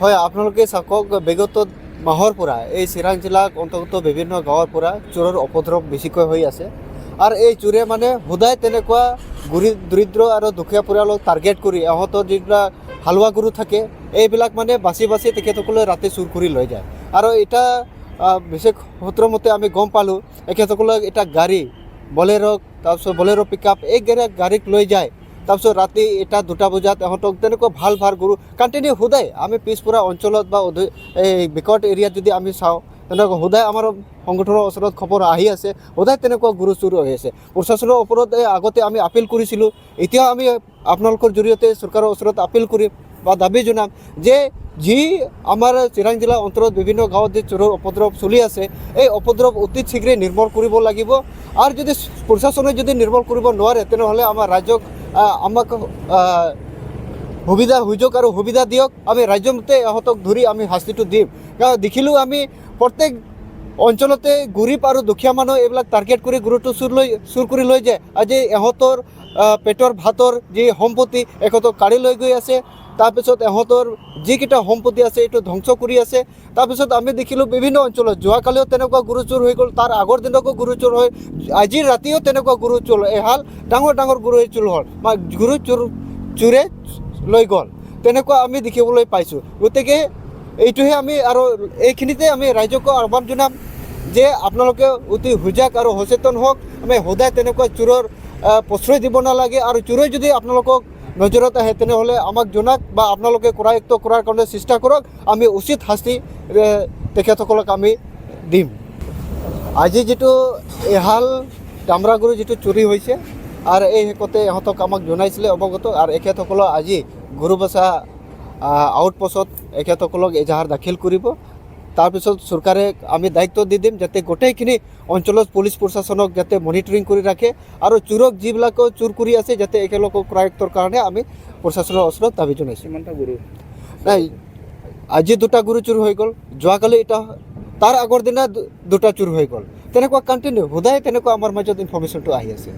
হয়, আপোনালোকে চাওক বিগত মাহৰ পৰা এই চিৰাং জিলাক অন্তৰ্গত বিভিন্ন গাঁৱৰ পৰা চোৰৰ উপদ্ৰৱ বেছিকৈ হৈ আছে আৰু এই চোৰে মানে সদায় তেনেকুৱা দৰিদ্ৰ আৰু দুখীয়া পৰিয়ালক টাৰ্গেট কৰি ইহঁতৰ যিবিলাক হালোৱা গৰু থাকে এইবিলাক মানে বাছি বাছি তেখেতসকলে ৰাতি চুৰ কৰি লৈ যায় আৰু এটা বিশেষ সূত্ৰ মতে আমি গম পালোঁ এখেতসকলক এটা গাড়ী বলেৰো তাৰপিছত বলেৰো পিক আপ এই গাড়ীক লৈ যায় তাৰপিছত ৰাতি 1-2 বজাত ইহঁতক তেনেকুৱা ভাল ভাল গৰু কণ্টিনিউ সদায় আমি পিছপৰা অঞ্চলত বা এই বিকট এৰিয়াত যদি আমি চাওঁ তেনেকুৱা সদায় আমাৰ সংগঠনৰ ওচৰত খবৰ আহি আছে সদায় তেনেকুৱা গৰু চুৰ হৈ আছে প্ৰশাসনৰ ওপৰত আগতে আমি আপিল কৰিছিলোঁ এতিয়াও আমি আপোনালোকৰ জৰিয়তে চৰকাৰৰ ওচৰত আপিল কৰিম বা দাবী জনাম যে যি আমাৰ চিৰাং জিলা অঞ্চলত বিভিন্ন গাঁৱত যে চোৰৰ উপদ্ৰৱ চলি আছে এই উপদ্ৰৱ অতি শীঘ্ৰে নিৰ্মূল কৰিব লাগিব আৰু যদি প্ৰশাসনে যদি নিৰ্মূল কৰিব নোৱাৰে তেনেহ'লে আমাৰ ৰাজ্যক আমাক সুযোগ আৰু সুবিধা দিয়ক আমি ৰাজ্য মতে ইহঁতক ধৰি আমি শাস্তিটো দিম কাৰণ দেখিলোঁ আমি প্ৰত্যেক অঞ্চলতে গৰীব আৰু দুখীয়া মানুহ এইবিলাক টাৰ্গেট কৰি গৰুটো চুৰ কৰি লৈ যায় আজি ইহঁতৰ পেটৰ ভাতৰ যি সম্পত্তি ইহঁতক কাঢ়ি লৈ গৈ আছে তাৰপিছত ইহঁতৰ যিকেইটা সম্পত্তি আছে এইটো ধ্বংস কৰি আছে তাৰপিছত আমি দেখিলোঁ বিভিন্ন অঞ্চলত যোৱাকালিও তেনেকুৱা গৰু চুৰ হৈ গ'ল তাৰ আগৰ দিনকো গৰু চুৰ হয় আজি ৰাতিও তেনেকুৱা গৰু চুৰ এহাল ডাঙৰ ডাঙৰ গৰু চুৰ হ'ল বা গৰু চোৰে লৈ গ'ল তেনেকুৱা আমি দেখিবলৈ পাইছোঁ গতিকে এইটোহে আমি আৰু এইখিনিতে আমি ৰাইজক আহ্বান জনাম যে আপোনালোকে অতি সজাগ আৰু সচেতন হওক আমি সদায় তেনেকুৱা চোৰৰ প্ৰশ্ৰয় দিব নালাগে আৰু চোৰে যদি আপোনালোকক নজৰত আহে তেনেহ'লে আমাক জনাওক বা আপোনালোকে কৰায়ত্ব কৰাৰ কাৰণে চেষ্টা কৰক আমি উচিত শাস্তি তেখেতসকলক আমি দিম আজি যিটো এহাল দামৰা গৰু যিটো চুৰি হৈছে আৰু এই শেষতে ইহঁতক আমাক জনাইছিলে অৱগত আৰু এখেতসকলক আজি গৰুবছা আউটপোষ্টত এখেতসকলক এজাহাৰ দাখিল কৰিব তাৰপিছত চৰকাৰে আমি দায়িত্ব দি দিম যাতে গোটেইখিনি অঞ্চলত পুলিচ প্ৰশাসনক যাতে মনিটৰিং কৰি ৰাখে আৰু চোৰক যিবিলাকো চুৰ কৰি আছে যাতে একেলগক কৰায়ত্বৰ কাৰণে আমি প্ৰশাসনৰ ওচৰত দাবী জনাইছোঁ কিমানটা গৰু নাই আজি 2টা গৰু চুৰ হৈ গ'ল যোৱাকালি এটা তাৰ আগৰ দিনা 2টা চুৰ হৈ গ'ল তেনেকুৱা কণ্টিনিউ সদায় তেনেকুৱা আমাৰ মাজত ইনফৰ্মেশ্যনটো আহি আছে